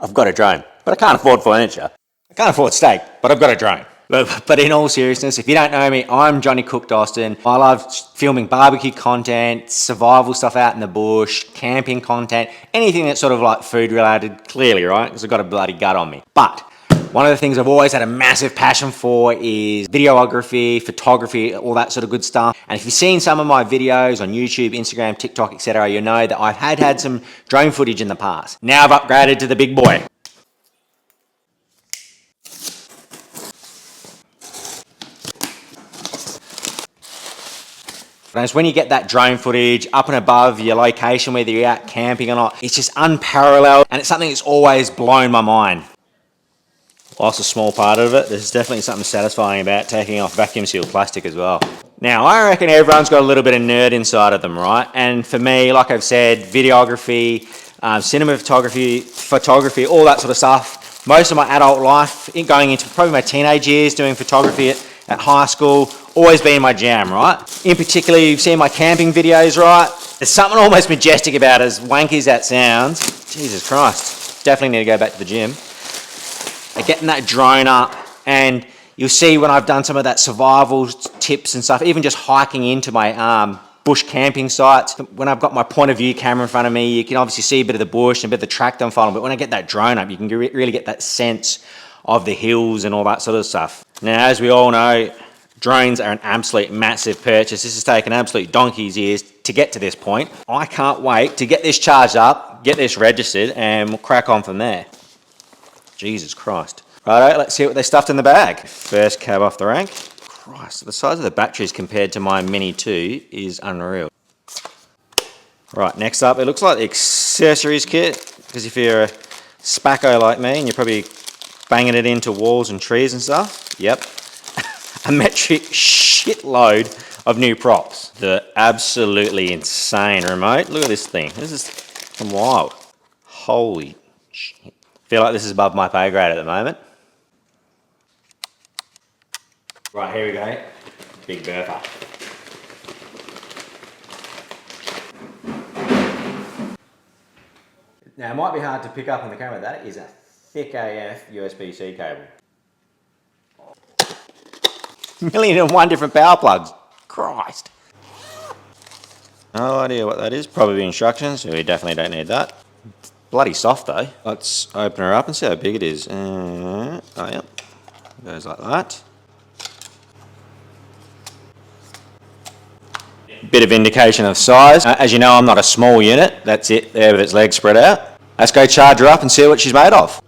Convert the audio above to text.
I've got a drone, but I can't afford furniture. I can't afford steak, but I've got a drone. But in all seriousness, if you don't know me, I'm Johnny Cooked Austin. I love filming barbecue content, survival stuff out in the bush, camping content, anything that's sort of like food related, clearly, right? Because I've got a bloody gut on me. But one of the things I've always had a massive passion for is videography, photography, all that sort of good stuff. And if you've seen some of my videos on YouTube, Instagram, TikTok, etc., you know that I've had some drone footage in the past. Now I've upgraded to the big boy. And it's when you get that drone footage up and above your location, whether you're out camping or not, it's just unparalleled, and it's something that's always blown my mind. Whilst a small part of it, there's definitely something satisfying about taking off vacuum sealed plastic as well. Now, I reckon everyone's got a little bit of nerd inside of them, right? And for me, like I've said, videography, cinematography, photography, all that sort of stuff. Most of my adult life, going into probably my teenage years, doing photography at high school, always been my jam, right? In particular, you've seen my camping videos, right? There's something almost majestic about it, as wanky as that sounds. Jesus Christ. Definitely need to go back to the gym. Getting that drone up, and you'll see when I've done some of that survival tips and stuff, even just hiking into my bush camping sites. When I've got my point of view camera in front of me, you can obviously see a bit of the bush and a bit of the track I'm following, but when I get that drone up, you can really get that sense of the hills and all that sort of stuff. Now, as we all know, drones are an absolute massive purchase. This has taken absolute donkey's years to get to this point. I can't wait to get this charged up, get this registered, and we'll crack on from there. Jesus Christ. Righto, let's see what they stuffed in the bag. First cab off the rank. Christ, the size of the batteries compared to my Mini 2 is unreal. Right, next up, it looks like the accessories kit, because if you're a spacko like me and you're probably banging it into walls and trees and stuff, yep. A metric shitload of new props. The absolutely insane remote. Look at this thing. This is wild. Holy shit. Feel like this is above my pay grade at the moment. Right, here we go. Big Bertha. Now, it might be hard to pick up on the camera. That is a thick AF USB-C cable. 1,000,001 different power plugs. Christ. No idea what that is. Probably instructions. We definitely don't need that. Bloody soft though. Let's open her up and see how big it is. Oh yep. Goes like that. Bit of indication of size. As you know, I'm not a small unit. That's it there with its legs spread out. Let's go charge her up and see what she's made of.